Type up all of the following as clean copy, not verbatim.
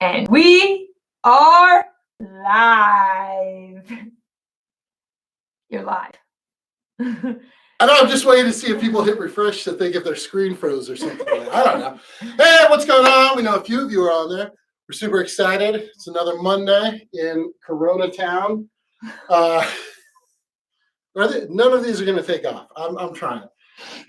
And we are live. You're live. I know, I'm just waiting to see if people hit refresh to think if their screen froze or something. I don't know. Hey, what's going on? We know a few of you are on there. We're super excited. It's another Monday in Corona Town. None of these are going to take off. I'm trying.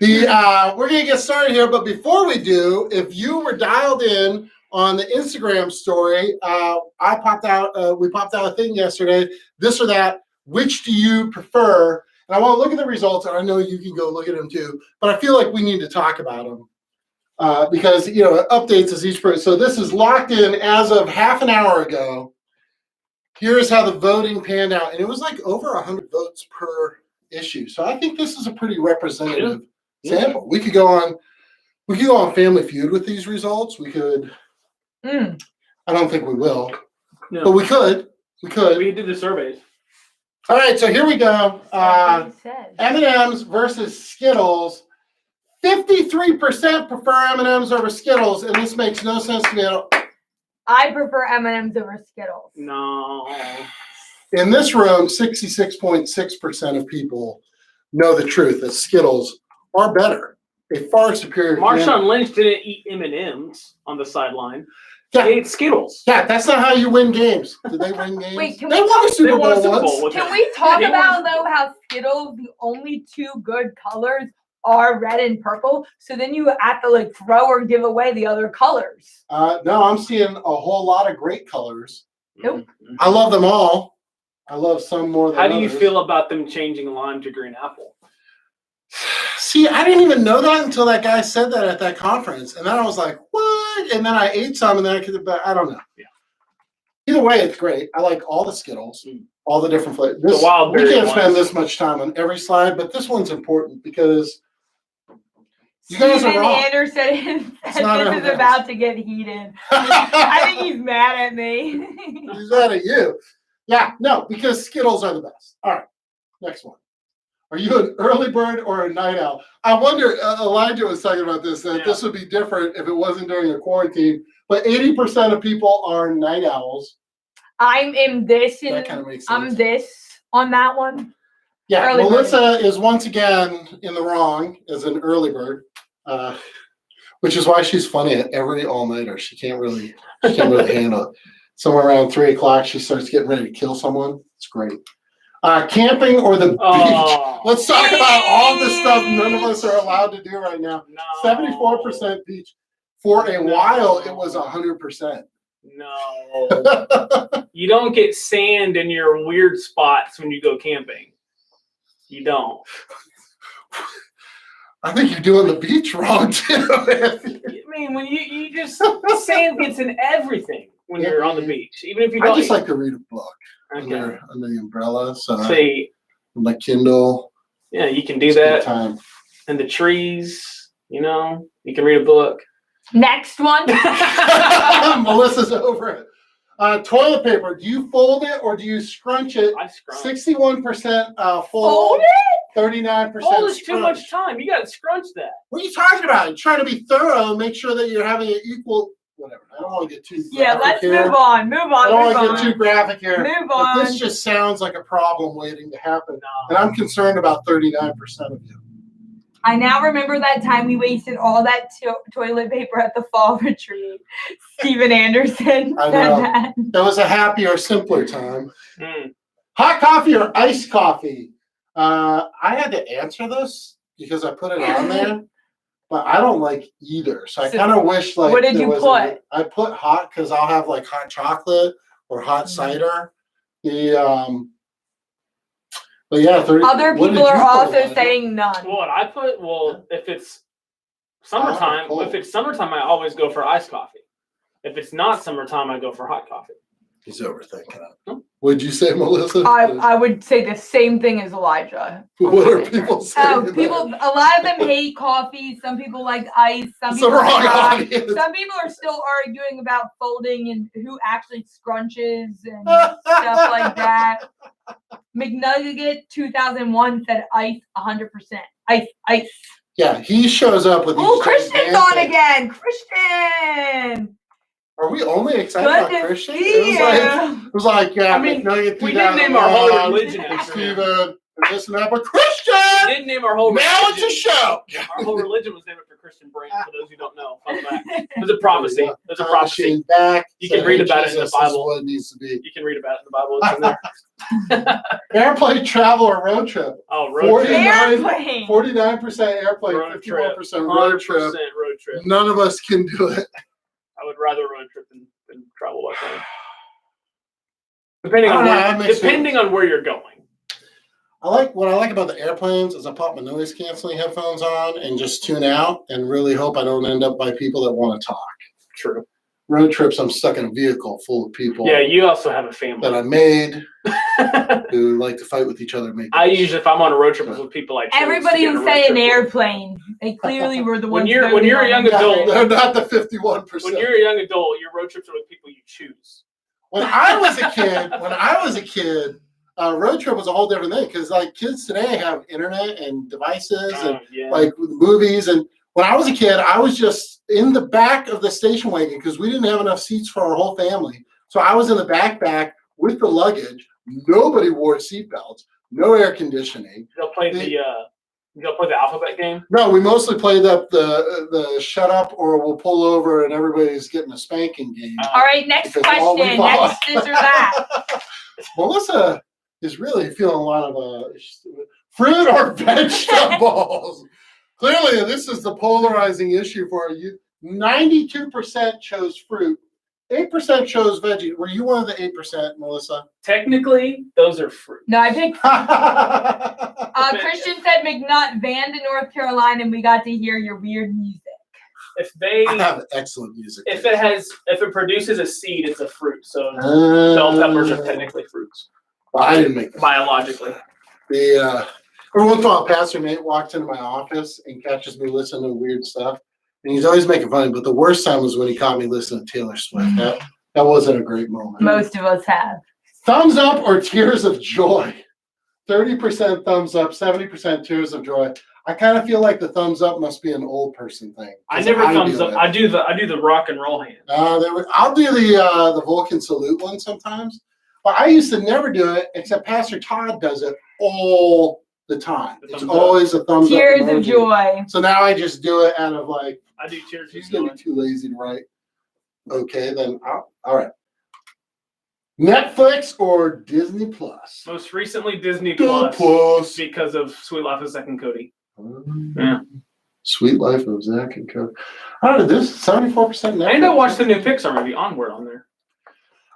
We're going to get started here, but before we do, if you were dialed in on the Instagram story, we popped out a thing yesterday, this or that, which do you prefer? And I want to look at the results, and I know you can go look at them too, but I feel like we need to talk about them because, it updates as each person. So this is locked in as of half an hour ago. Here's how the voting panned out, and it was like over 100 votes per issue. So I think this is a pretty representative sample. We could go on Family Feud with these results. We could. I don't think we will, but we could. We did the surveys. All right, so here we go. M&M's versus Skittles. 53% prefer M&M's over Skittles, and this makes no sense to me at all. I prefer M&M's over Skittles. No. In this room, 66.6% of people know the truth that Skittles are better. A far superior. Marshawn Lynch didn't eat M&M's on the sideline. He ate Skittles. Yeah, that's not how you win games. Did they win games? Wait, they won a Super Bowl once. Can we talk about, though, how Skittles, the only two good colors are red and purple? So then you have to, throw or give away the other colors. No, I'm seeing a whole lot of great colors. Nope. I love them all. I love some more than others. How do you feel about them changing lime to green apple? See, I didn't even know that until that guy said that at that conference. And then I was like, what? And then I ate some, and then I don't know. Yeah. Either way, it's great. I like all the Skittles, all the different flavors. We can't spend this much time on every slide, but this one's important because you guys are wrong. Anderson said this is about to get heated. I think he's mad at me. He's mad at you. Yeah, no, because Skittles are the best. All right, next one. Are you an early bird or a night owl? I wonder, Elijah was talking about this, that this would be different if it wasn't during a quarantine, but 80% of people are night owls. I'm in this, and that kind of makes sense. I'm this on that one. Yeah, early Melissa is once again in the wrong as an early bird, which is why she's funny at every all-nighter. She can't really handle it. Somewhere around 3 o'clock, she starts getting ready to kill someone. It's great. Camping or the beach? Let's talk about all the stuff none of us are allowed to do right now. No. 74% beach. For a while, it was 100%. No. You don't get sand in your weird spots when you go camping. You don't. I think you're doing the beach wrong, too. I mean, when you just, sand gets in everything when you're on the beach. Even if you don't. I just like to read a book. Okay. Under the umbrella, so see, my Kindle. Yeah, you can do that. Time. And the trees, you can read a book. Next one. Melissa's over it. Toilet paper. Do you fold it or do you scrunch it? I scrunch. 61% fold it. 39%. Fold is too much time. You got to scrunch that. What are you talking about? You're trying to be thorough and make sure that you're having an equal. Whatever. I don't want to get too graphic let's here. move on. I don't want to get too graphic here. Move but on. This just sounds like a problem waiting to happen. No. And I'm concerned about 39% of you. I now remember that time we wasted all that toilet paper at the fall retreat. Steven Anderson I said know. that. That was a happier, simpler time. Hot coffee or iced coffee? I had to answer this because I put it on there. But I don't like either, so I kind of wish What did you put? I put hot because I'll have hot chocolate or hot cider. But yeah, other people are also saying none. What I put? If it's summertime, I always go for iced coffee. If it's not summertime, I go for hot coffee. He's overthinking it. What'd you say, Melissa? I would say the same thing as Elijah. What are people saying? A lot of them hate coffee. Some people like ice. Some people are still arguing about folding and who actually scrunches and stuff like that. McNugget 2001 said ice 100%. Ice. Yeah, he shows up with these. Oh, Christian's on again. Christian. Are we only excited Good about to Christian? see It was like, yeah, I mean, McNugget we didn't name our whole 2001, religion and after him. Steven, and this and that, but Christian! We didn't name our whole Now religion. it's a show! Our whole religion was named after Christian Brand, for those who don't know. Fun fact. There's a prophecy. There's a Time prophecy. machine back. You can So read about it in the Jesus is Bible. what it needs to be. You can read about it in the Bible. It's in there. Airplane travel or road trip? Oh, road trip. Airplane. 49% airplane, Road trip. 51% road trip. 100% road trip. None of us can do it. I would rather road trip than travel by plane. Depending on where you're going. What I like about the airplanes is I pop my noise canceling headphones on and just tune out and really hope I don't end up by people that want to talk. True. Road trips, I'm stuck in a vehicle full of people. Yeah, you also have a family that I made who like to fight with each other. I usually, if I'm on a road trip with people, I everybody who say an airplane. They clearly were the ones. When you're a young adult, they're not the 51%. When you're a young adult, your road trips are with people you choose. When I was a kid, road trip was a whole different thing because like kids today have internet and devices and like movies. And when I was a kid, I was just in the back of the station wagon because we didn't have enough seats for our whole family. So I was in the backpack with the luggage. Nobody wore seatbelts. No air conditioning. They'll play the alphabet game. No, we mostly played the shut up or we'll pull over and everybody's getting a spanking game. All right, next question. Next this or that. Melissa is really feeling a lot of fruit or vegetables. Clearly, this is the polarizing issue for you. 92% chose fruit. 8% chose veggie. Were you one of the 8%, Melissa? Technically, those are fruit. No, I picked. Christian said McNutt, Vanda, North Carolina, and we got to hear your weird music. I have excellent music. If it produces a seed, it's a fruit. So bell peppers are technically fruits. Well, I didn't make that. Biologically. Every once in a while, Pastor Nate walks into my office and catches me listening to weird stuff. And he's always making fun of me, but the worst time was when he caught me listening to Taylor Swift. That wasn't a great moment. Most of us have. Thumbs up or tears of joy? 30% thumbs up, 70% tears of joy. I kind of feel like the thumbs up must be an old person thing. I never thumbs up. I do the rock and roll hand. I'll do the Vulcan salute one sometimes, but I used to never do it. Except Pastor Todd does it all the time. It's always a thumbs up. Tears of joy. So now I just do it out of like. I do tears of joy. He's gonna be too lazy to write. Okay, then all right. Netflix or Disney Plus? Most recently, Disney Plus because of Sweet Life of Zack and Cody. Yeah. Sweet Life of Zack and Cody. I don't know. This 74% Netflix. And I watched the new Pixar movie, Onward, on there.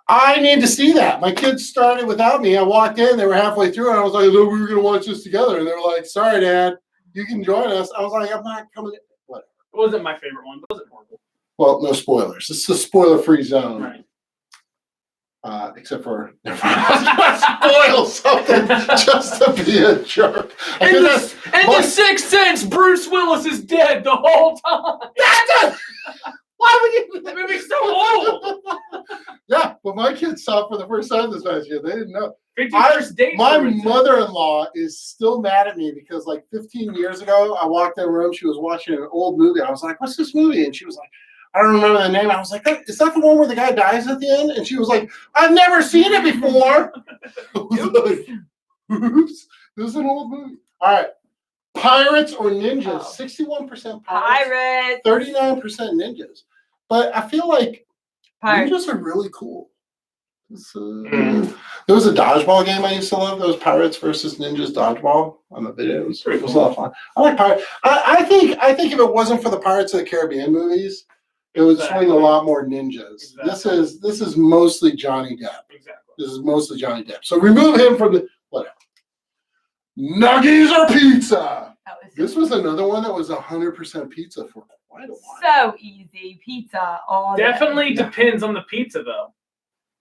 I need to see that. My kids started without me. I walked in, they were halfway through, and I was like, "Look, we were going to watch this together." And they were like, "Sorry, Dad, you can join us." I was like, "I'm not coming in." Whatever. It wasn't my favorite one, but it wasn't horrible. Well, no spoilers. This is a spoiler-free zone. Right. Except for spoil something just to be a jerk. In the Sixth Sense, Bruce Willis is dead the whole time. Why would you? That movie's so old. Yeah, but my kids saw it for the first time this past year. They didn't know. My mother-in-law is still mad at me because like 15 years ago, I walked in the room. She was watching an old movie. I was like, "What's this movie?" And she was like, "I don't remember the name." I was like, "Is that the one where the guy dies at the end?" And she was like, "I've never seen it before." Oops. This is an old movie. All right. Pirates or ninjas? 61% pirates. 39% ninjas. But I feel like ninjas are really cool. There was a dodgeball game I used to love. Those Pirates versus Ninjas dodgeball on the video. It was a lot of fun. I like Pirates. I think if it wasn't for the Pirates of the Caribbean movies, it would swing a lot more ninjas. Exactly. This is mostly Johnny Depp. Exactly. This is mostly Johnny Depp. So remove him from the whatever. Nuggies or pizza? This was another one that was 100% pizza for quite a while. So easy. Pizza all day. Definitely depends on the pizza though.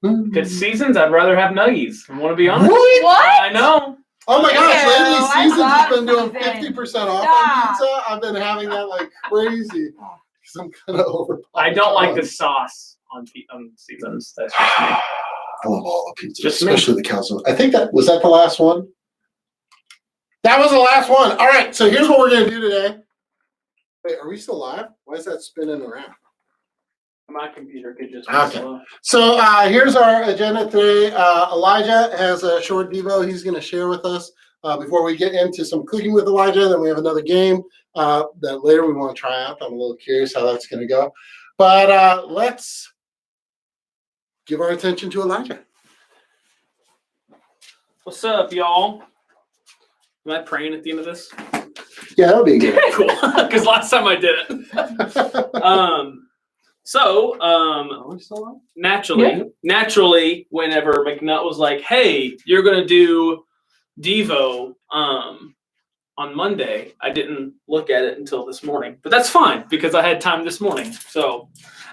If it's seasons, I'd rather have nuggies. I want to be honest. Really? What? I know. Oh my gosh, lately Seasons has been doing 50% off on pizza. I've been having that like crazy. Because I'm kind of over. I don't like the sauce on Seasons. That's just me. I love all the pizza, especially the calzone. I think that was the last one. That was the last one. All right, so here's what we're gonna do today. Wait, are we still live? Why is that spinning around? My computer could just be Okay. slow. So here's our agenda today. Elijah has a short devo he's going to share with us before we get into some cooking with Elijah. Then we have another game that later we want to try out. I'm a little curious how that's going to go. But let's give our attention to Elijah. What's up, y'all? Am I praying at the end of this? Yeah, that'll be good. Cool, because last time I did it. Naturally, whenever McNutt was like, "Hey, you're gonna do Devo on Monday," I didn't look at it until this morning, but that's fine because I had time this morning. So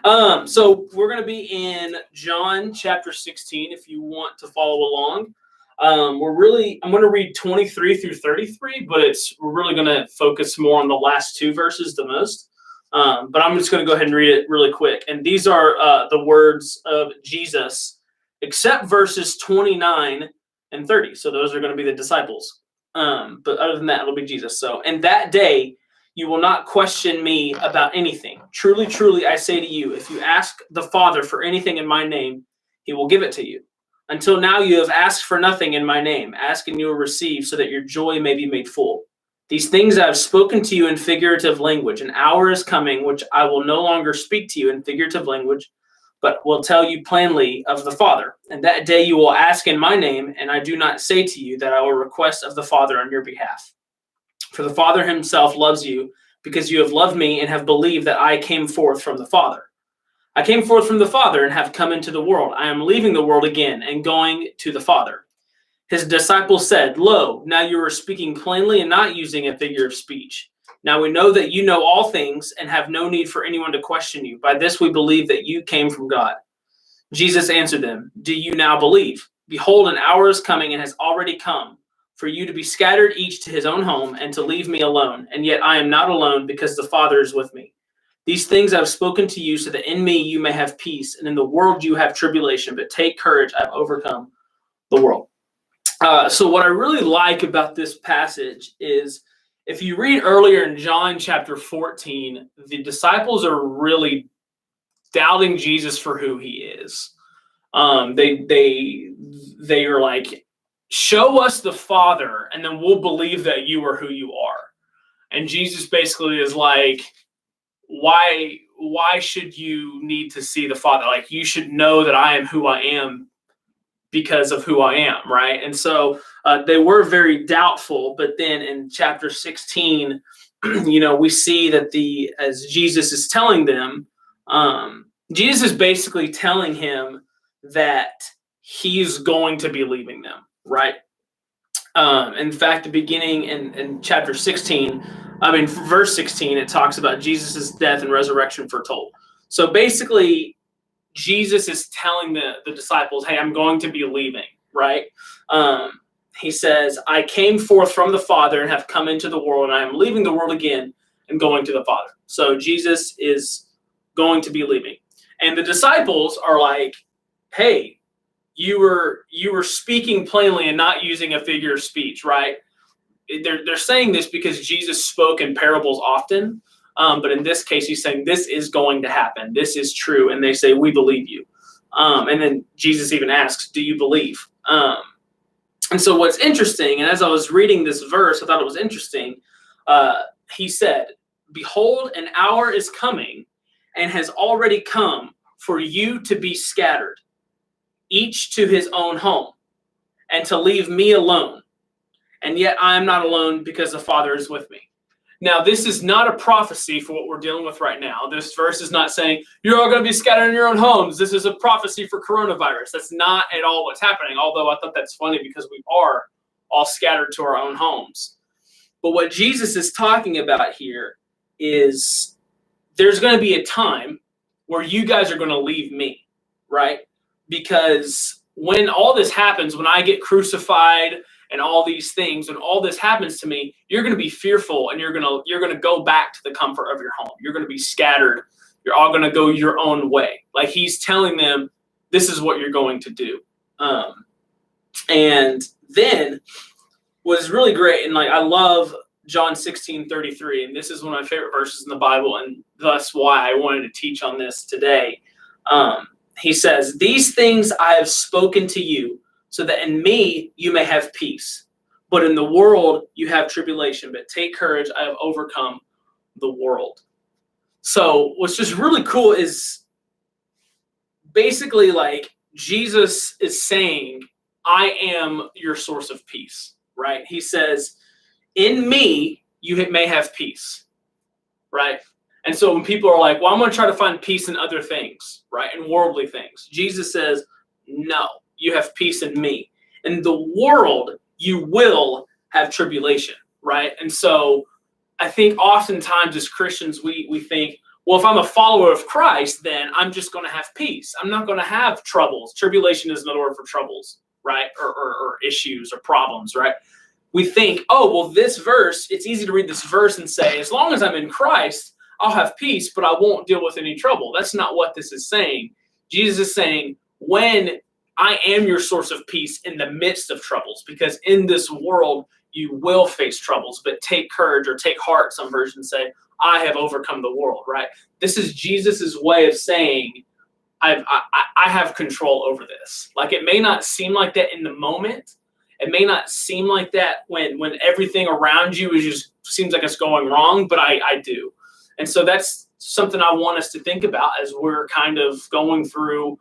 we're gonna be in John chapter 16. If you want to follow along, I'm going to read 23 through 33, but we're really going to focus more on the last two verses the most. But I'm just going to go ahead and read it really quick. And these are the words of Jesus, except verses 29 and 30. So those are going to be the disciples. But other than that, it'll be Jesus. So, and that day, you will not question me about anything. Truly, truly, I say to you, if you ask the Father for anything in my name, he will give it to you. Until now, you have asked for nothing in my name. Ask and you will receive, so that your joy may be made full. These things I have spoken to you in figurative language. An hour is coming, which I will no longer speak to you in figurative language, but will tell you plainly of the Father. And that day you will ask in my name, and I do not say to you that I will request of the Father on your behalf. For the Father himself loves you, because you have loved me and have believed that I came forth from the Father. I came forth from the Father and have come into the world. I am leaving the world again and going to the Father. His disciples said, "Lo, now you are speaking plainly and not using a figure of speech. Now we know that you know all things and have no need for anyone to question you. By this we believe that you came from God." Jesus answered them, "Do you now believe? Behold, an hour is coming and has already come for you to be scattered each to his own home and to leave me alone. And yet I am not alone, because the Father is with me. These things I have spoken to you, so that in me you may have peace, and in the world you have tribulation. But take courage, I have overcome the world." So what I really like about this passage is, if you read earlier in John chapter 14, the disciples are really doubting Jesus for who he is. They are like, "Show us the Father, and then we'll believe that you are who you are." And Jesus basically is like, why should you need to see the Father? Like, you should know that I am who I am because of who I am, right? And so they were very doubtful. But then in chapter 16, we see that as Jesus is telling them, Jesus is basically telling him that he's going to be leaving them, right? In fact, beginning in chapter 16, verse 16, it talks about Jesus' death and resurrection foretold. So basically, Jesus is telling the disciples, "Hey, I'm going to be leaving," right? He says, "I came forth from the Father and have come into the world, and I am leaving the world again and going to the Father." So Jesus is going to be leaving. And the disciples are like, "Hey, you were speaking plainly and not using a figure of speech," right? They're saying this because Jesus spoke in parables often. But in this case, he's saying this is going to happen. This is true. And they say, "We believe you." And then Jesus even asks, "Do you believe?" And so what's interesting, and as I was reading this verse, I thought it was interesting. He said, "Behold, an hour is coming and has already come for you to be scattered, each to his own home, and to leave me alone. And yet I am not alone, because the Father is with me." Now, this is not a prophecy for what we're dealing with right now. This verse is not saying you're all going to be scattered in your own homes. This is a prophecy for coronavirus. That's not at all what's happening, although I thought that's funny because we are all scattered to our own homes. But what Jesus is talking about here is there's going to be a time where you guys are going to leave me, right? Because when all this happens, when I get crucified and all these things, when all this happens to me, you're going to be fearful, and you're going to go back to the comfort of your home. You're going to be scattered. You're all going to go your own way. Like, he's telling them, this is what you're going to do. And then was really great, and like, I love John 16:33, and this is one of my favorite verses in the Bible, and thus why I wanted to teach on this today. He says, "These things I have spoken to you, so that in me you may have peace. But in the world you have tribulation. But take courage, I have overcome the world." So what's just really cool is basically like Jesus is saying, I am your source of peace, right? He says, in me you may have peace, right? And so when people are like, well, I'm going to try to find peace in other things, right? In worldly things. Jesus says, no, you have peace in me. In the world, you will have tribulation, right? And so I think oftentimes as Christians, we think, well, if I'm a follower of Christ, then I'm just going to have peace. I'm not going to have troubles. Tribulation is another word for troubles, right? Or issues or problems, right? We think, oh, well, this verse, it's easy to read this verse and say, as long as I'm in Christ, I'll have peace, but I won't deal with any trouble. That's not what this is saying. Jesus is saying, when I am your source of peace in the midst of troubles, because in this world, you will face troubles, but take courage or take heart, some versions say, I have overcome the world, right? This is Jesus's way of saying, I have control over this. Like, it may not seem like that in the moment. It may not seem like that when everything around you is just seems like it's going wrong, but I do. And so that's something I want us to think about as we're kind of going through,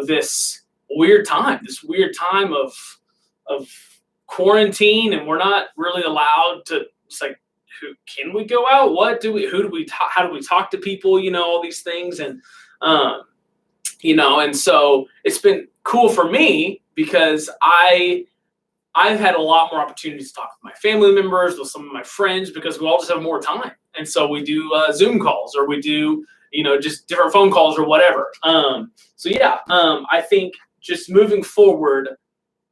this weird time of quarantine, and we're not really allowed to. It's like, who can we go out? How do we talk to people? All these things, and and so it's been cool for me because I've had a lot more opportunities to talk with my family members, with some of my friends, because we all just have more time. And so we do Zoom calls, or we do, just different phone calls or whatever. I think just moving forward,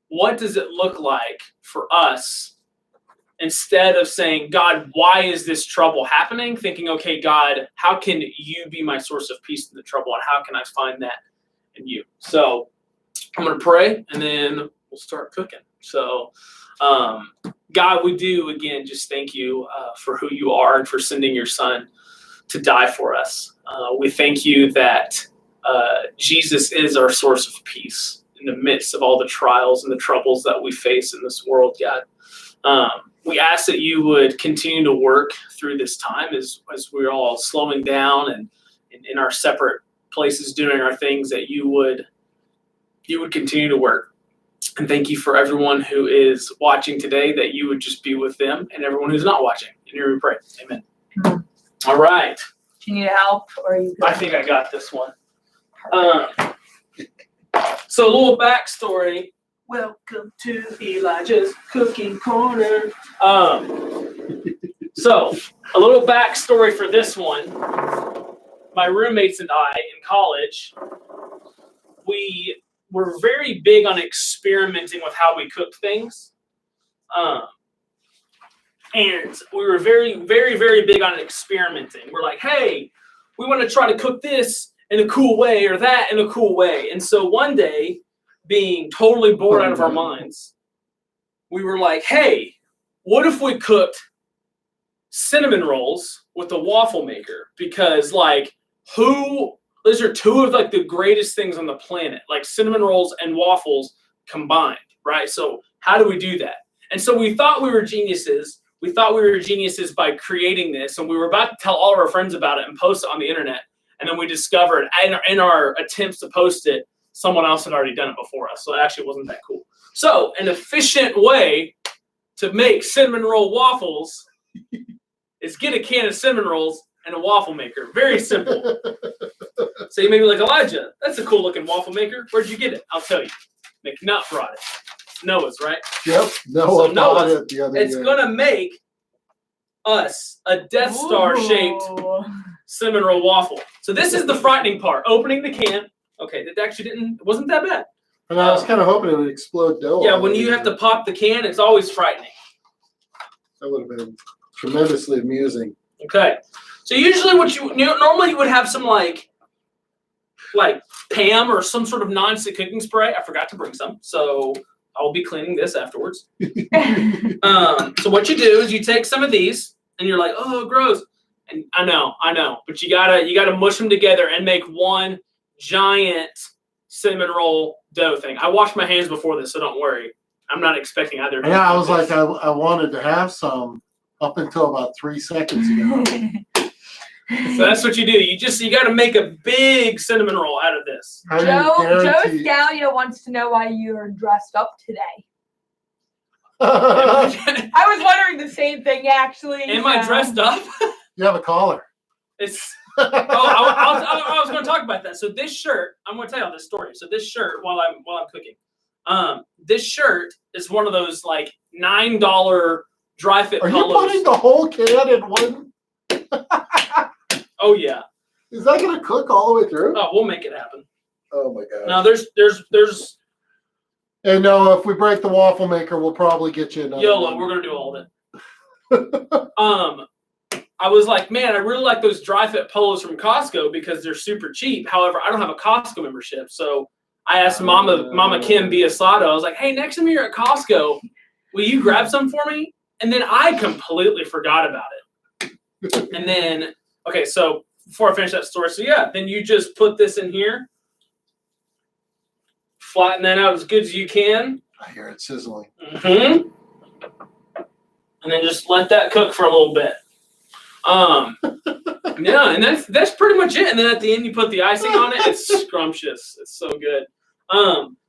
what does it look like for us, instead of saying, God, why is this trouble happening? Thinking, okay, God, how can you be my source of peace in the trouble, and how can I find that in you? So I'm going to pray, and then we'll start cooking. So, God, we do, again, just thank you for who you are and for sending your son to die for us. We thank you that Jesus is our source of peace in the midst of all the trials and the troubles that we face in this world, God. We ask that you would continue to work through this time as we're all slowing down and in our separate places doing our things, that you would continue to work. And thank you for everyone who is watching today, that you would just be with them, and everyone who's not watching. In your name we pray. Amen. Mm-hmm. All right. Do you need help, or are you good? I think I got this one. So a little backstory. Welcome to Elijah's Cooking Corner. So a little backstory for this one. My roommates and I in college, we were very big on experimenting with how we cooked things. And we were very, very, very big on experimenting. We're like, hey, we want to try to cook this in a cool way or that in a cool way. And so one day, being totally bored out of our minds, we were like, hey, what if we cooked cinnamon rolls with a waffle maker? Because those are two of the greatest things on the planet, like cinnamon rolls and waffles combined, right? So how do we do that? And so we thought we were geniuses. We thought we were geniuses by creating this, and we were about to tell all of our friends about it and post it on the internet. And then we discovered in our attempts to post it, someone else had already done it before us. So it actually wasn't that cool. So an efficient way to make cinnamon roll waffles is get a can of cinnamon rolls and a waffle maker. Very simple. So you may be like, Elijah, that's a cool looking waffle maker. Where'd you get it? I'll tell you. McNutt brought it. It's Noah's, right? Yep. Noah bought it the other It's going to make us a Death Star shaped cinnamon roll waffle. So this is the frightening part. Opening the can. Okay, it wasn't that bad. And I was kind of hoping it would explode dough. Yeah, when you have to pop the can, it's always frightening. That would have been tremendously amusing. Okay. So usually normally you would have some like Pam or some sort of non-stick cooking spray. I forgot to bring some, so I'll be cleaning this afterwards. So what you do is you take some of these and you're like, oh, gross. And I know, but you gotta mush them together and make one giant cinnamon roll dough thing. I washed my hands before this, so don't worry. I'm not expecting either. Yeah, I was like, I wanted to have some up until about 3 seconds ago. So that's what you do. You got to make a big cinnamon roll out of this. Joe Scalia wants to know why you're dressed up today. I was wondering the same thing, actually. Am I dressed up? You have a collar. It's. I was going to talk about that. So this shirt, I'm going to tell you all this story. So this shirt, while I'm cooking, this shirt is one of those like $9 dry fit Are polos. you putting the whole can in one? Oh yeah. Is that going to cook all the way through? Oh, we'll make it happen. Oh my god. No, there's. And no, if we break the waffle maker, we'll probably get you another. YOLO, we're gonna do all of it. I was like, man, I really like those dry fit polos from Costco because they're super cheap. However, I don't have a Costco membership, so I asked Mama Kim Biasato. I was like, hey, next time you're at Costco, will you grab some for me? And then I completely forgot about it. And then, okay, so before I finish that story, so yeah, then you just put this in here, flatten that out as good as you can. I hear it sizzling. Mm-hmm. And then just let that cook for a little bit. Yeah, and that's pretty much it. And then at the end, you put the icing on it. It's scrumptious. It's so good.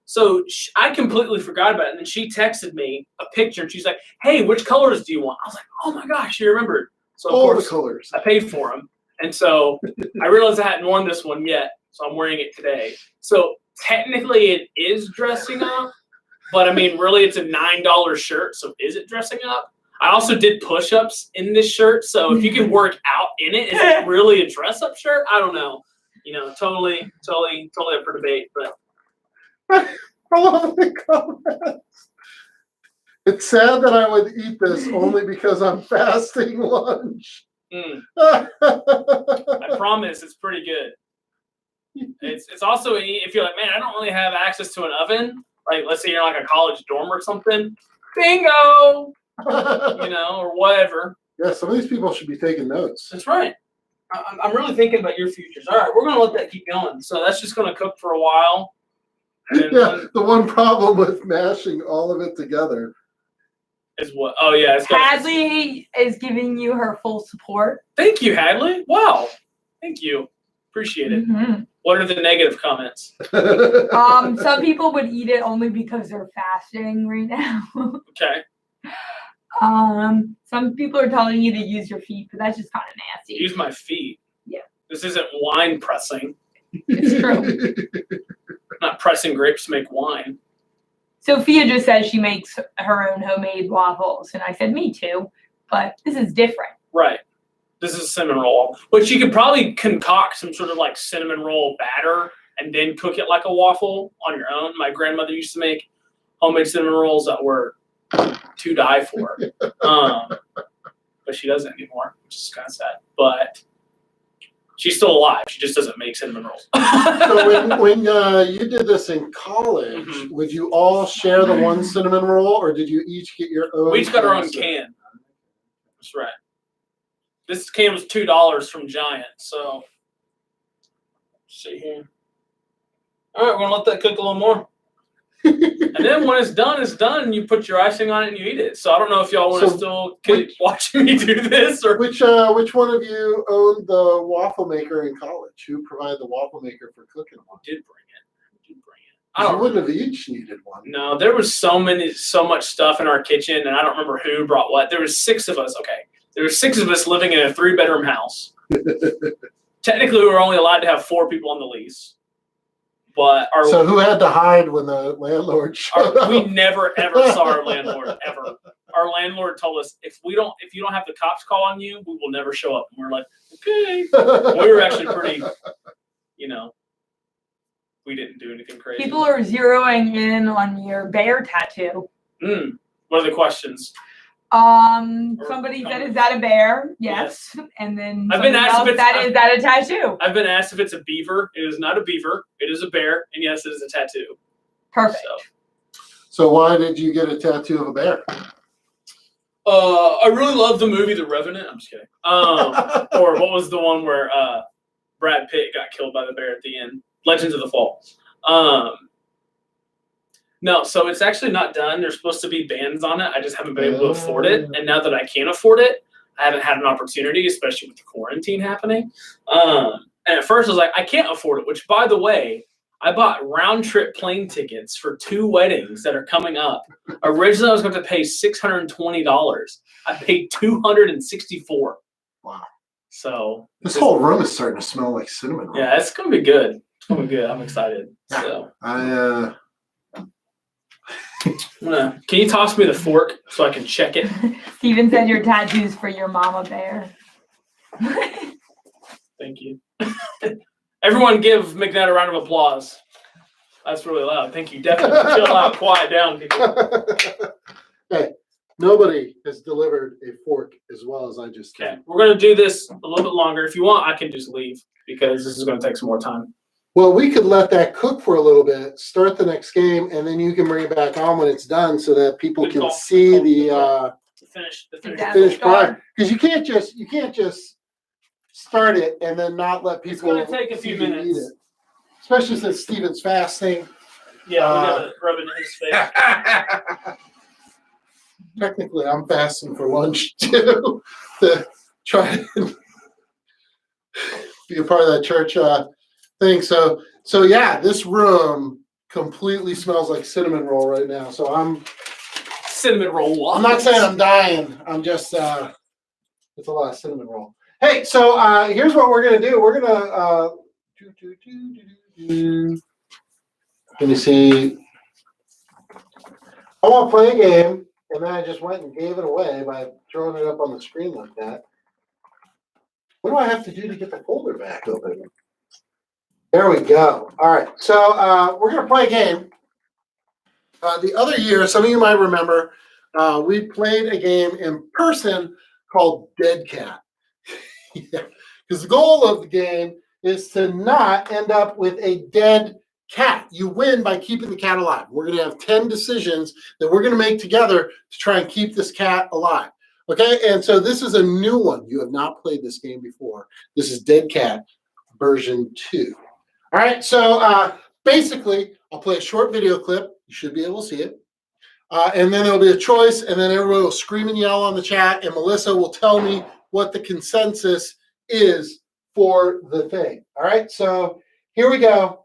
So I completely forgot about it. And then she texted me a picture, and she's like, "Hey, which colors do you want?" I was like, "Oh my gosh, she remembered." So of course, the colors. I paid for them, and so I realized I hadn't worn this one yet, so I'm wearing it today. So technically, it is dressing up, but I mean, really, it's a $9 shirt. So is it dressing up? I also did push-ups in this shirt, so if you can work out in it, is it really a dress-up shirt? I don't know. You know, totally up for debate. But I love the comments. It's sad that I would eat this only because I'm fasting lunch. I promise, it's pretty good. It's also, if you're like, man, I don't really have access to an oven. Like, let's say you're like a college dorm or something. Bingo. You know, or whatever. Yeah, some of these people should be taking notes. That's right. I'm really thinking about your futures. All right, we're going to let that keep going. So that's just going to cook for a while. Yeah, the one problem with mashing all of it together is what? Oh, yeah. Hadley is giving you her full support. Thank you, Hadley. Wow. Thank you. Appreciate it. Mm-hmm. What are the negative comments? Some people would eat it only because they're fasting right now. Okay. Some people are telling you to use your feet, but that's just kind of nasty. Use my feet. Yeah. This isn't wine pressing. It's true. Not pressing grapes to make wine. Sophia just says she makes her own homemade waffles, and I said me too, but this is different. Right. This is a cinnamon roll, which you could probably concoct some sort of like cinnamon roll batter and then cook it like a waffle on your own. My grandmother used to make homemade cinnamon rolls that were to die for. But she doesn't anymore, which is kind of sad. But she's still alive. She just doesn't make cinnamon rolls. So when you did this in college, mm-hmm. would you all share the one cinnamon roll, or did you each get your own? We each got our own can. That's right. This can was $2 from Giant. So, let's see here. All right, we're going to let that cook a little more. And then when it's done, you put your icing on it and you eat it. So I don't know if y'all want to still keep watching me do this, or which one of you owned the waffle maker in college? Who provided the waffle maker for cooking? I did bring it. You wouldn't have each needed one. No, there was so much stuff in our kitchen, and I don't remember who brought what. There was 6 of us. Okay, there were 6 of us living in a 3-bedroom house. Technically, we were only allowed to have 4 people on the lease. But so who had to hide when the landlord showed up? We never ever saw our landlord ever. Our landlord told us if you don't have the cops call on you, we will never show up. And we're like, okay. We were actually pretty, we didn't do anything crazy. People are zeroing in on your bear tattoo. What are the questions? Somebody said, "Is that a bear?" Yes. And then I've been asked is that a tattoo? I've been asked if it's a beaver. It is not a beaver. It is a bear, and yes, it is a tattoo. Perfect. So why did you get a tattoo of a bear? I really love the movie The Revenant. I'm just kidding. Or what was the one where Brad Pitt got killed by the bear at the end? Legends of the Fall. No, so it's actually not done. There's supposed to be bans on it. I just haven't been able to afford it. And now that I can afford it, I haven't had an opportunity, especially with the quarantine happening. And at first I was like, I can't afford it, which, by the way, I bought round-trip plane tickets for 2 weddings that are coming up. Originally, I was going to pay $620. I paid $264. Wow. So this whole room is starting to smell like cinnamon roll. Yeah, it's going to be good. It's going to be good. I'm excited. So can you toss me the fork so I can check it? Steven said your tattoos for your mama bear. Thank you. Everyone give McNett a round of applause. That's really loud. Thank you. Definitely chill out, quiet down, people. Hey, nobody has delivered a fork as well as I just did. Okay, we're going to do this a little bit longer. If you want, I can just leave because this is going to take some more time. Well, we could let that cook for a little bit, start the next game, and then you can bring it back on when it's done so that people can see the finished product. Because you can't just start it and then not let people. It's going to take a few minutes, eat it. Especially since Steven's fasting. Yeah, we got to rub it in his face. Technically, I'm fasting for lunch too to try and be a part of that church thing. So yeah, this room completely smells like cinnamon roll right now. So I'm cinnamon roll waffles. I'm not saying I'm dying. I'm just it's a lot of cinnamon roll. Hey, so here's what we're gonna do. We're gonna let me see. I want to play a game, and then I just went and gave it away by throwing it up on the screen like that. What do I have to do to get the folder back open? There we go. All right, so we're going to play a game. The other year, some of you might remember, we played a game in person called Dead Cat. Yeah, because the goal of the game is to not end up with a dead cat. You win by keeping the cat alive. We're going to have 10 decisions that we're going to make together to try and keep this cat alive. Okay, and so this is a new one. You have not played this game before. This is Dead Cat version 2. All right, so basically, I'll play a short video clip. You should be able to see it. And then there'll be a choice, and then everyone will scream and yell on the chat, and Melissa will tell me what the consensus is for the thing. All right, so here we go.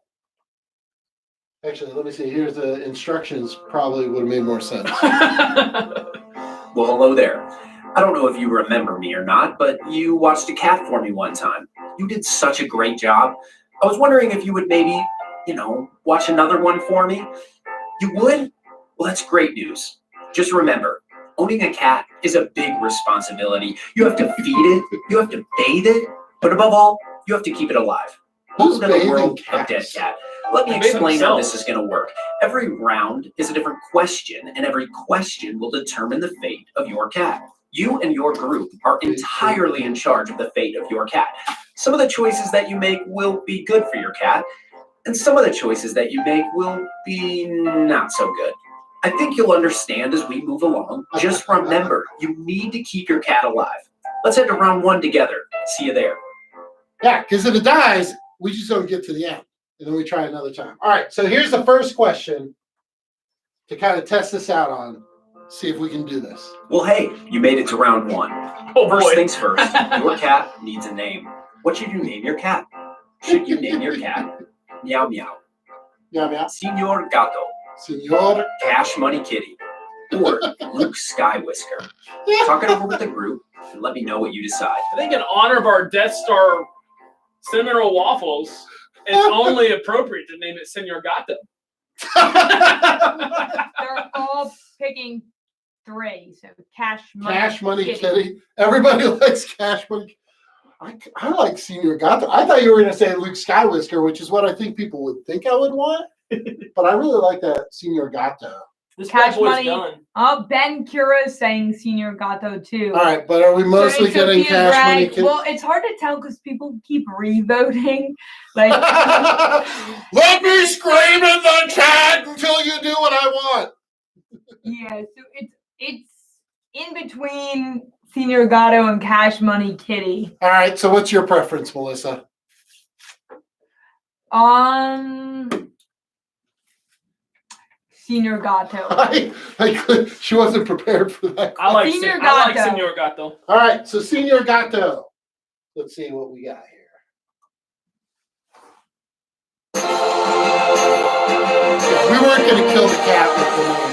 Actually, let me see. Here's the instructions. Probably would have made more sense. Well, hello there. I don't know if you remember me or not, but you watched a cat for me one time. You did such a great job. I was wondering if you would maybe, watch another one for me. You would? Well, that's great news. Just remember, owning a cat is a big responsibility. You have to feed it, you have to bathe it, but above all, you have to keep it alive. Who's Welcome to the world cats? of Dead Cat. Let me explain how this is going to work. Every round is a different question, and every question will determine the fate of your cat. You and your group are entirely in charge of the fate of your cat. Some of the choices that you make will be good for your cat, and some of the choices that you make will be not so good. I think you'll understand as we move along. Just remember, you need to keep your cat alive. Let's head to round 1 together. See you there. Yeah, because if it dies, we just don't get to the end. And then we try another time. All right, so here's the first question to kind of test this out on. See if we can do this. Well, hey, you made it to round 1. First things first, your cat needs a name. What should you name your cat? Should you name your cat Meow Meow? Meow Meow. Senor Gato. Senor. Cash Money Kitty. Or Luke Skywhisker. Talk it over with the group and let me know what you decide. I think in honor of our Death Star cinnamon roll waffles, it's only appropriate to name it Senor Gato. They're all picking 3, so Cash Money Kitty. Everybody likes Cash Money. I like Senor Gato. I thought you were going to say Luke Skywhisker, which is what I think people would think I would want. But I really like that Senor Gato. This Cash Money. Done. Oh, Ben Cura is saying Senor Gato too. All right, but are we mostly getting Cash Money Kitty? Well, it's hard to tell because people keep re-voting. Like, let me scream in the chat until you do what I want. Yeah, so it's in between between Senior Gato and Cash Money Kitty. All right. So what's your preference, Melissa? Senior Gato. She wasn't prepared for that. I like Senior Senor Gato. All right. So Senior Gato. Let's see what we got here. We weren't going to kill the cat with the name.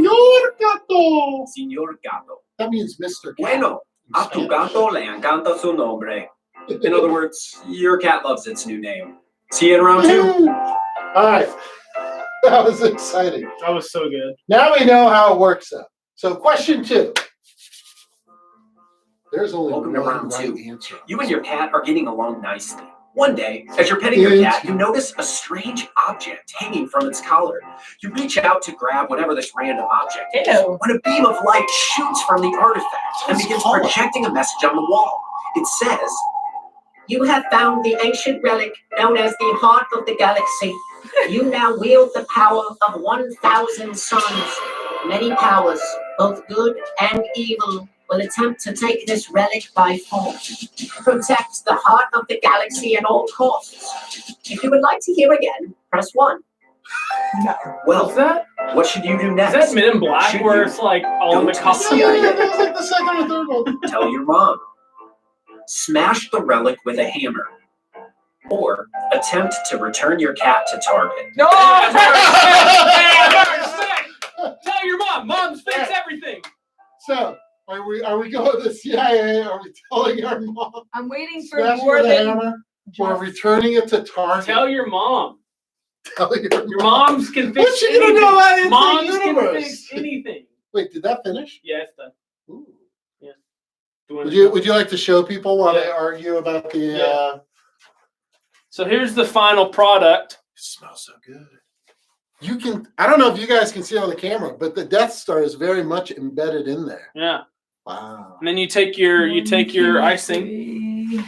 Señor Gato. Señor Gato. That means Mr. Cat. Bueno, a tu gato le encanta su nombre. In other words, your cat loves its new name. See you in round 2. All right. That was exciting. That was so good. Now we know how it works out. So question 2. There's only Welcome one to round right 2. answer. You and your cat are getting along nicely. One day, as you're petting your cat, you notice a strange object hanging from its collar. You reach out to grab whatever this random object is, Ew. when a beam of light shoots from the artifact and begins projecting a message on the wall. It says, "You have found the ancient relic known as the Heart of the Galaxy. You now wield the power of 1,000 suns. Many powers, both good and evil, will attempt to take this relic by force. Protect the heart of the galaxy at all costs. If you would like to hear again, press 1. No. Well, What's that? what should you do next? Is that Men in Black Should where you it's like all in go the to costume? Yeah, that was like the second or third one. Tell your mom. Smash the relic with a hammer. Or attempt to return your cat to Target. No! Tell your mom. Moms fix everything. So, are we going to the CIA? Are we telling our mom? I'm waiting for Smash more with a than hammer? Or just... returning it to Target? Tell your mom. Tell Your moms can fix What's she anything. gonna know about anything Moms universe? can fix anything. Wait, did that finish? Yeah, it's done. Ooh. Yeah. Would you like to show people while they argue about the? Yeah. So here's the final product. It smells so good. You can. I don't know if you guys can see on the camera, but the Death Star is very much embedded in there. Yeah. Wow. And then you take your icing. 3.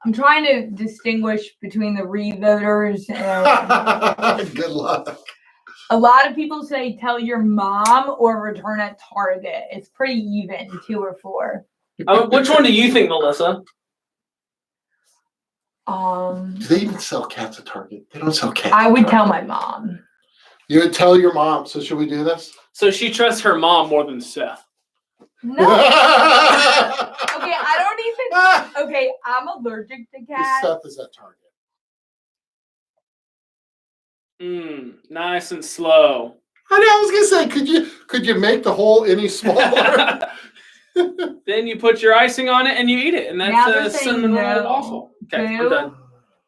I'm trying to distinguish between the re-voters and Good luck. a lot of people say tell your mom or return at Target. It's pretty even, 2 or 4. Which one do you think, Melissa? Do they even sell cats at Target? They don't sell cats. I would at tell Target. my mom. You would tell your mom. So should we do this? So she trusts her mom more than Seth. No. Okay, I don't even. Okay, I'm allergic to The cats. stuff is at Target. Nice and slow. I know. I was gonna say, could you make the hole any smaller? Then you put your icing on it and you eat it, and Now they're that's a saying cinnamon roll no. waffle. Okay, I'm Boo. done.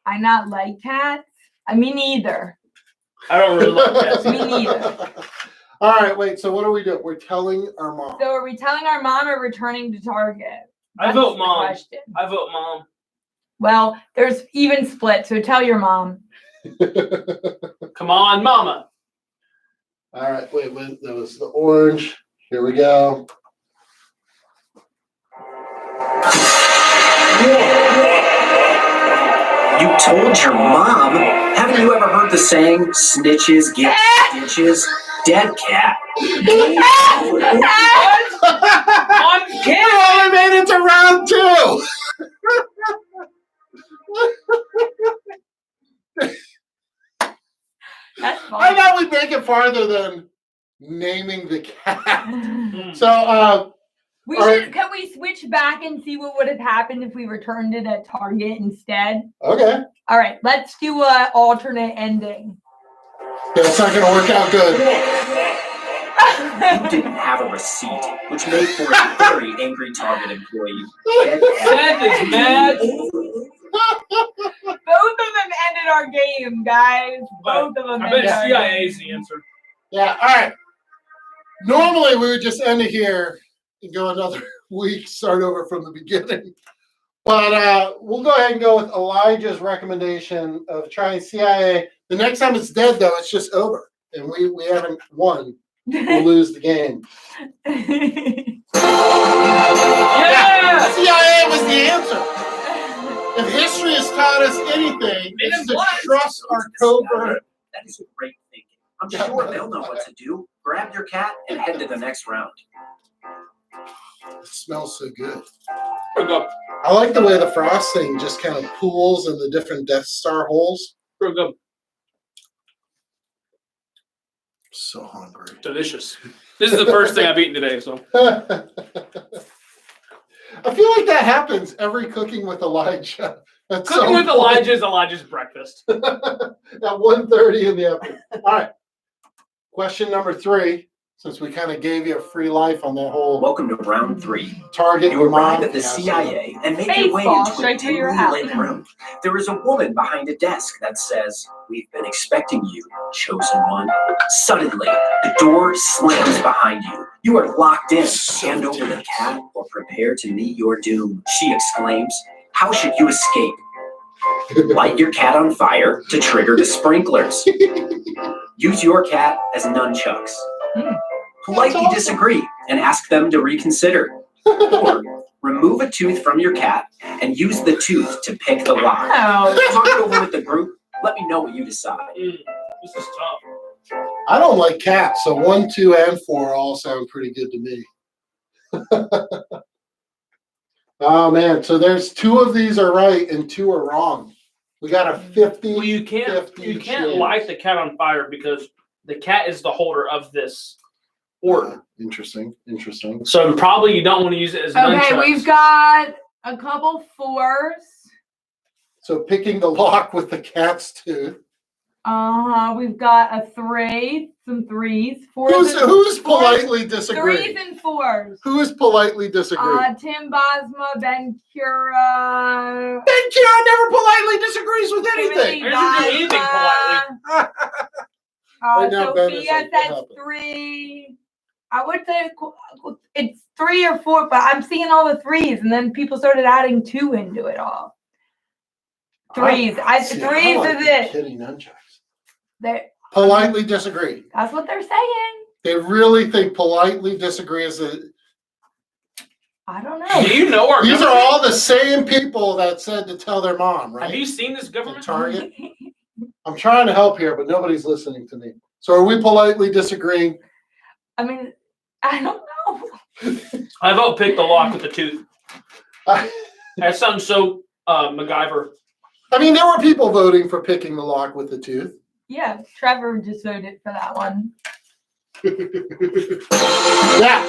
I not like cats. I mean, neither. I don't really like cats. Me neither. All right, wait. So what do we do? We're telling our mom. So are we telling our mom or returning to Target? I That's vote the mom. question. I vote mom. Well, there's even split, so tell your mom. Come on, mama. All right, wait. That was the orange. Here we go. You told your mom? Haven't you ever heard the saying, snitches get stitches? Dead cat. On We camera. only made it to round 2. That's I fine. thought we'd make it farther than naming the cat. So, Can we switch back and see what would have happened if we returned it at Target instead? okay. All right, let's do an alternate ending. That's not going to work out good. You didn't have a receipt, which made for a very angry Target employee. Dead cat. Seth is mad. Both of them ended our game, guys. Both of them I ended bet our CIA game. is the answer. Yeah, all right. Normally, we would just end it here and go another week, start over from the beginning. But we'll go ahead and go with Elijah's recommendation of trying CIA. The next time it's dead, though, it's just over. And we haven't won. We'll lose the game. Yeah! CIA was the answer. If history has taught us anything, it's to trust our covert. That is great thinking. I'm sure they'll know what to do. grab your cat and head to the next round. It smells so good. Here we go. I like the way the frosting just kind of pools in the different Death Star holes. Here we go. So hungry. Delicious. This is the first thing I've eaten today, so. I feel like that happens every Cooking with Elijah. Cooking with Elijah is Elijah's breakfast. At 1:30 in the afternoon. All right. Question number 3. Since we kind of gave you a free life on that whole Welcome to round 3. target. You arrive mom. at the Yeah, CIA and make Baseball, your way into a straight to your dimly house. lit room. There is a woman behind a desk that says, "We've been expecting you, chosen one." Suddenly, the door slams behind you. You are locked in. Hand over the cat or prepare to meet your doom, she exclaims. How should you escape? Light your cat on fire to trigger the sprinklers. Use your cat as nunchucks. Politely disagree and ask them to reconsider. Or remove a tooth from your cat and use the tooth to pick the lock. Oh. Talk it over with the group. Let me know what you decide. This is tough. I don't like cats, so 1, 2, and 4 all sound pretty good to me. Oh man, so there's 2 of these are right and 2 are wrong. We got a 50. Well, you can't 50 light chance. the cat on fire because the cat is the holder of this orb. Interesting. So probably you don't want to use it as Okay, nunchucks. we've got a couple 4s. So picking the lock with the cat's tooth. We've got a 3, some 3s, 4s. Who's fours, politely disagreeing? 3s and 4s. Who is politely disagreeing? Tim Bosma, Ben Cura. Ben Keon never politely disagrees with anything. I doesn't do anything politely. Right now, Ben is Sophia like, what says happened? 3. I would say it's 3 or 4, but I'm seeing all the 3s, and then people started adding 2 into it all. 3s. See, 3s like is the it. Kitty nunchucks. Politely Politely disagree. That's what they're saying. They really think politely disagree is a. I don't know. Do you know our These are government? all the same people that said to tell their mom, right? Have you seen this government? Target. I'm trying to help here, but nobody's listening to me. So are we politely disagreeing? I mean, I don't know. I vote pick the lock with the tooth. That sounds so MacGyver. I mean, there were people voting for picking the lock with the tooth. Yeah, Trevor just voted for that one. Yeah.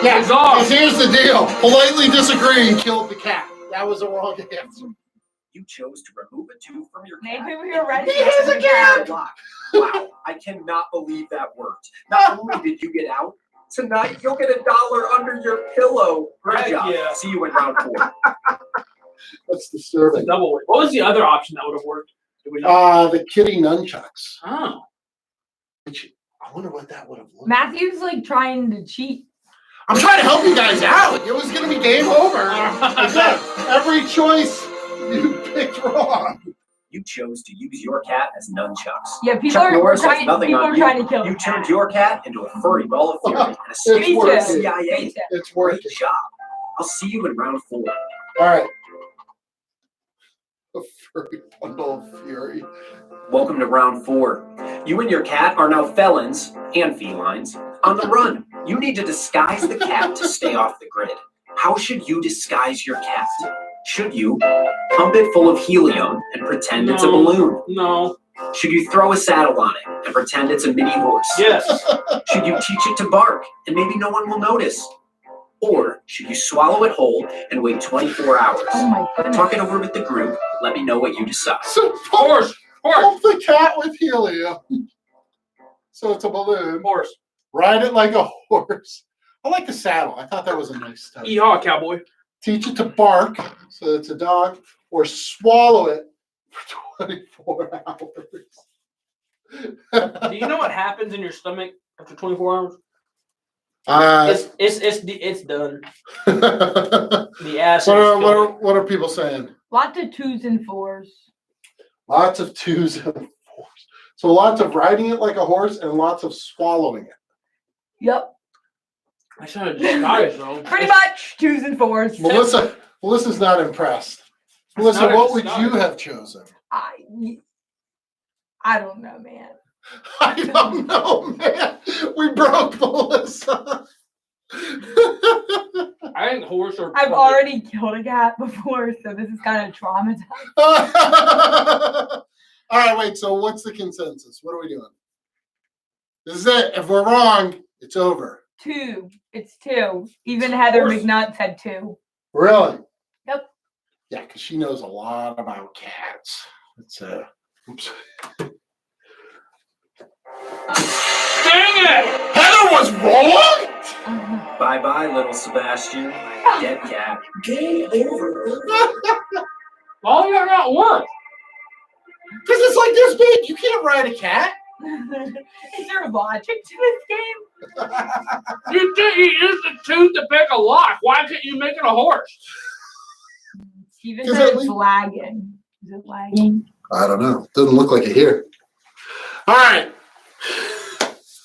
It's off. 'Cause here's the deal. Politely disagreeing killed the cat. That was a wrong answer. You chose to remove a tooth from your cat. Maybe we were ready. He has a cat! Wow, I cannot believe that worked. Not only did you get out, tonight you'll get $1 under your pillow. Great Heck job. yeah. See you in round 4. That's disturbing. Double win. What was the other option that would have worked? Did we know? The kitty nunchucks. Oh. Which I wonder what that would have looked like. Matthew's like trying to cheat. I'm trying to help you guys out. It was going to be game over. Again, every choice you picked wrong. You chose to use your cat as nunchucks. Yeah, people Chuck are Norris has trying. nothing People on are you. trying to kill. You the turned cat. your cat into a furry ball of fury and escaped It's from the working. CIA. It's Great working. job. I'll see you in round 4. All right. A furry bundle of fury. Welcome to round 4. You and your cat are now felons and felines on the run. You need to disguise the cat to stay off the grid. How should you disguise your cat? Should you pump it full of helium and pretend it's a balloon? No. Should you throw a saddle on it and pretend it's a mini horse? Yes. Should you teach it to bark and maybe no one will notice? Or should you swallow it whole and wait 24 hours? Oh my goodness. Talk it over with the group. Let me know what you decide. So Horse. pump the cat with helium. So it's a balloon. Horse. Ride it like a horse. I like the saddle. I thought that was a nice touch. Yeehaw, cowboy. Teach it to bark, so it's a dog, or swallow it for 24 hours. Do you know what happens in your stomach after 24 hours? It's done. The acid. What are people saying? Lots of 2s and 4s. Lots of 2s and 4s. So lots of riding it like a horse and lots of swallowing it. Yep. I sounded disguised, though. Pretty much 2s and 4s. Melissa's not impressed. Melissa, not a what would disguise. you have chosen? I don't know, man. I don't know, man. We broke Melissa. I think horse or. I've already killed a cat before, so this is kind of traumatizing. All right, wait. So what's the consensus? What are we doing? This is it. If we're wrong, it's over. 2. It's 2. Even Heather Horse. McNutt said 2. Really? Yep. Yeah, because she knows a lot about cats. It's oops. Dang it! Heather was wrong. Bye-bye, little Sebastian. Dead cat. Game over. Well, you're not work. Because it's like this big. You can't ride a cat. Is there logic to this game? You think he used the tooth to pick a lock. Why can't you make it a horse? Steven said it's lagging. Is it lagging? I don't know. Doesn't look like it here. All right.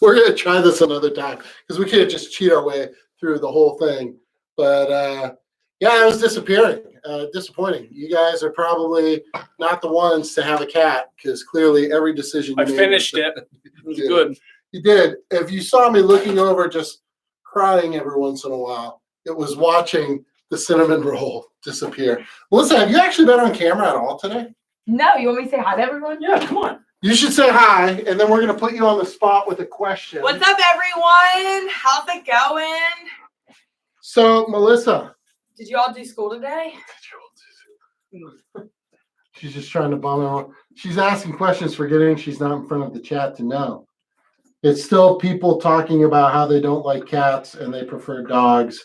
We're going to try this another time because we can't just cheat our way through the whole thing. But yeah, it was disappointing. You guys are probably not the ones to have a cat because clearly every decision you I made finished it. It was good. You did. If you saw me looking over just crying every once in a while, it was watching the cinnamon roll disappear. Melissa, have you actually been on camera at all today? No, you want me to say hi to everyone? Yeah, come on. You should say hi, and then we're going to put you on the spot with a question. What's up, everyone? How's it going? So, Melissa. Did you all do school today? She's just trying to bum out. She's asking questions, forgetting she's not in front of the chat to know. It's still people talking about how they don't like cats and they prefer dogs.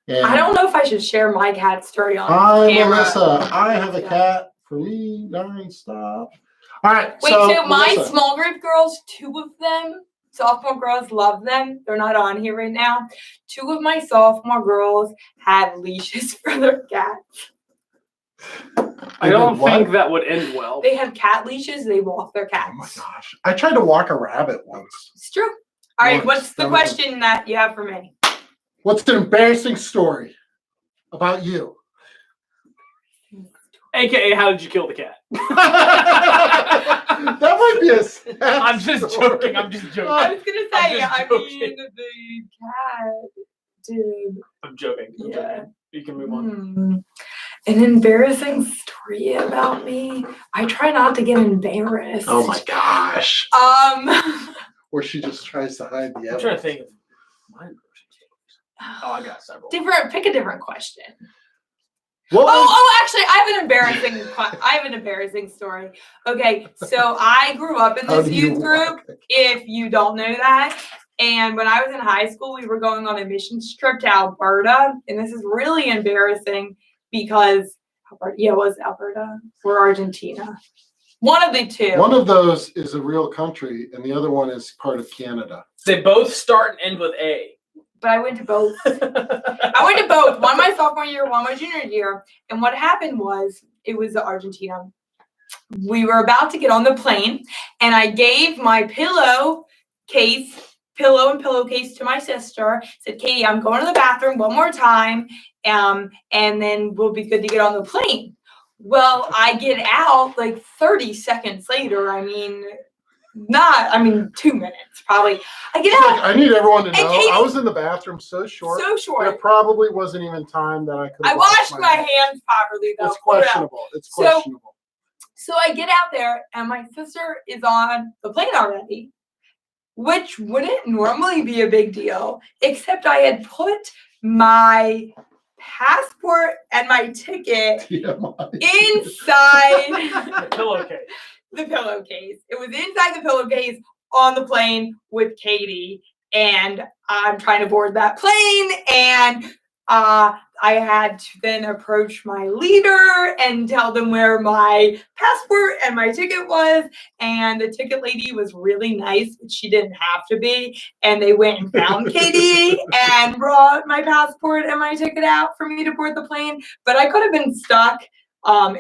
And I don't know if I should share my cat story on hi, camera. Melissa. I have a cat for me, non-stop. All right. Wait, so, so my Melissa. small group girls, 2 of them, sophomore girls, love them. They're not on here right now. 2 of my sophomore girls had leashes for their cats. I don't think that would end well. They have cat leashes. They walk their cats. Oh my gosh. I tried to walk a rabbit once. It's true. All right, Once. what's the question that you have for me? What's an embarrassing story about you? AKA, how did you kill the cat? That might be a sad I'm just story. joking. I'm just joking. I was gonna say, just I joking. mean, the cat did. I'm joking. I'm Yeah. joking. You can move on. An embarrassing story about me. I try not to get embarrassed. Oh my gosh. Or she just tries to hide the I'm evidence. trying to think of my embarrassing stories. Oh, I got several. Pick a different question. What was- Actually, I have an embarrassing story. Okay, so I grew up in How this do you youth group, if you don't know that. And when I was in high school, we were going on a missions trip to Alberta. And this is really embarrassing because it was Alberta or Argentina. One of the two. One of those is a real country, and the other one is part of Canada. They both start and end with A. But I went to both. I went to both. One my sophomore year, one my junior year. And what happened was, it was Argentina. We were about to get on the plane, and I gave my pillow and pillowcase to my sister. Said, Katie, I'm going to the bathroom one more time, and then we'll be good to get on the plane. Well, I get out like 30 seconds later. 2 minutes probably. I get out. I need everyone to know Katie, I was in the bathroom so short. There probably wasn't even time that I could. I washed my hands properly though. It's questionable. It's questionable. So I get out there, and my sister is on the plane already, which wouldn't normally be a big deal, except I had put my passport and my ticket inside The pillowcase. the pillowcase. It was inside the pillowcase on the plane with Katie, and I'm trying to board that plane, and I had to then approach my leader and tell them where my passport and my ticket was, and the ticket lady was really nice, but she didn't have to be, and they went and found Katie and brought my passport and my ticket out for me to board the plane, but I could have been stuck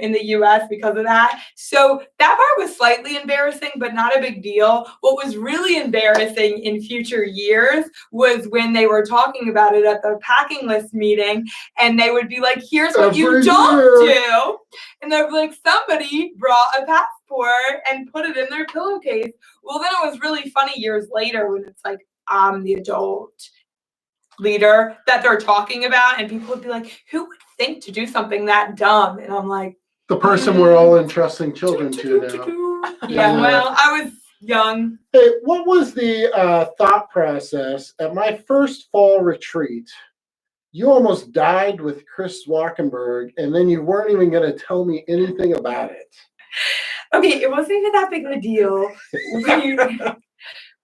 in the US because of that. So that part was slightly embarrassing, but not a big deal. What was really embarrassing in future years was when they were talking about it at the packing list meeting, and they would be like, here's what you don't do. And they'd be like, somebody brought a passport and put it in their pillowcase. Well, then it was really funny years later when it's like, I'm the adult leader that they're talking about, and people would be like, who would think to do something that dumb? And I'm like, the person we're all entrusting children to now. Yeah, well, I was young. Hey, what was the thought process at my first fall retreat? You almost died with Chris Walkenberg, and then you weren't even going to tell me anything about it. Okay, it wasn't even that big of a deal.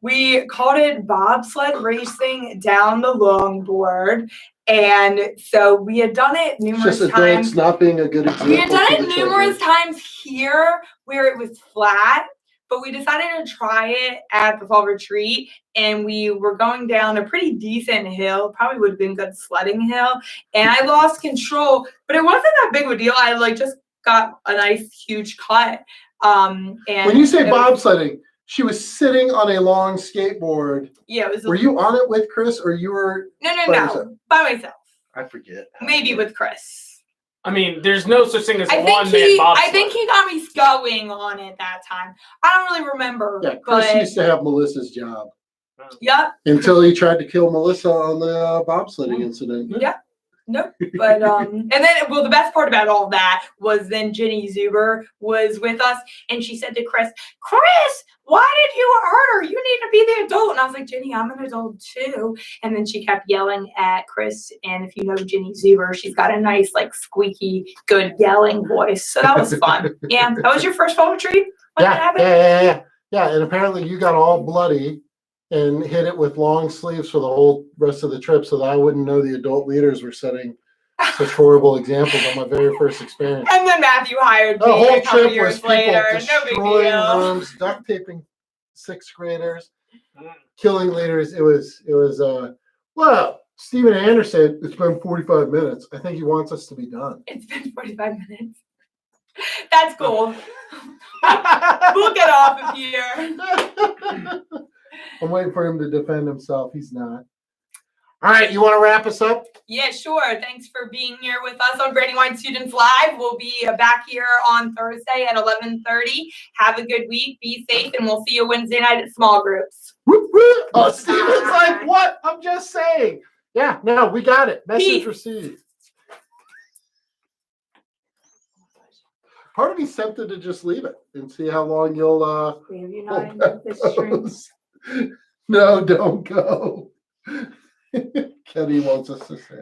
We called it bobsled racing down the longboard. And so we had done it numerous times. Adults not being a good example. We had done it numerous times here where it was flat, but we decided to try it at the fall retreat. And we were going down a pretty decent hill, probably would have been good sledding hill. And I lost control, but it wasn't that big of a deal. I just got a nice huge cut. And when you say bobsledding, she was sitting on a long skateboard. Yeah, it was. Were you on it with Chris, or you were? No, by myself. I forget. Maybe with Chris. I mean, there's no such thing as one man bobsled. I think he got me going on it that time. I don't really remember. Yeah, Chris used to have Melissa's job. Yep. Until he tried to kill Melissa on the bobsledding incident. Yeah. Nope. But and then the best part about all that was then Jenny Zuber was with us, and she said to Chris, why did you hurt her? You need to be the adult. And I was like, Jenny, I'm an adult too. And then she kept yelling at Chris. And if you know Jenny Zuber, she's got a nice, squeaky, good yelling voice. So that was fun. Yeah. That was your first fall retreat? Yeah. And apparently you got all bloody and hit it with long sleeves for the whole rest of the trip, so that I wouldn't know the adult leaders were setting such horrible examples on my very first experience. And then Matthew hired me a couple years later. No big deal. Rooms, duct taping sixth graders, killing leaders. It was. Well, Steven Anderson, it's been 45 minutes. I think he wants us to be done. It's been 45 minutes. That's cool. We'll get off of here. I'm waiting for him to defend himself. He's not. All right, you want to wrap us up? Yeah, sure. Thanks for being here with us on Brandywine Students Live. We'll be back here on Thursday at 11:30. Have a good week. Be safe, and we'll see you Wednesday night at small groups. Oh, Steven's like, what? I'm just saying. Yeah, no, we got it. Message received. Part of me's tempted to just leave it and see how long you'll No, don't go. Kenny wants us to say,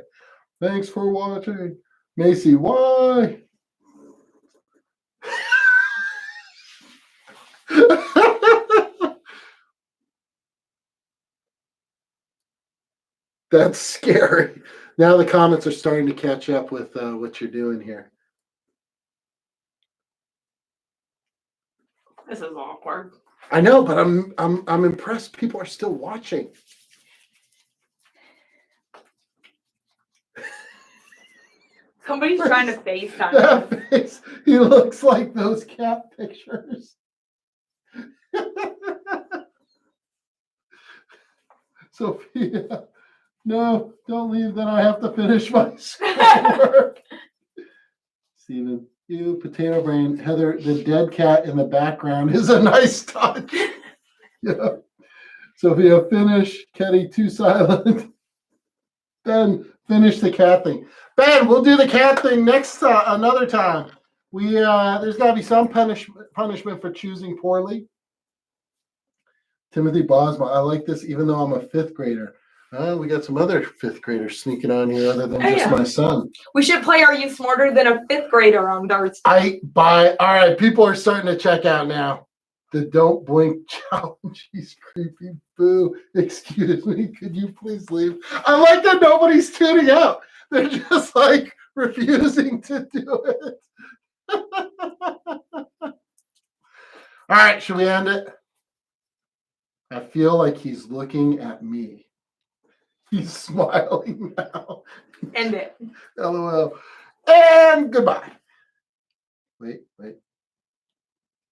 thanks for watching. Macy, why? That's scary. Now the comments are starting to catch up with what you're doing here. This is awkward. I know, but I'm impressed. People are still watching. Somebody's trying to FaceTime. That face, he looks like those cat pictures. Sophia, no, don't leave. Then I have to finish my schoolwork. Steven, you potato brain. Heather, the dead cat in the background is a nice touch. Yeah. Sophia, finish. Kenny, too silent. Ben, finish the cat thing. Ben, we'll do the cat thing next another time. We there's got to be some punishment for choosing poorly. Timothy Bosma, I like this even though I'm a fifth grader. We got some other fifth graders sneaking on here other than just my son. We should play Are You Smarter Than a Fifth Grader on Thursday. All right, people are starting to check out now. The don't blink challenge. He's creepy. Boo. Excuse me. Could you please leave? I like that nobody's tuning out. They're just refusing to do it. All right, should we end it? I feel like he's looking at me. He's smiling now. End it. LOL. And goodbye. Wait, wait.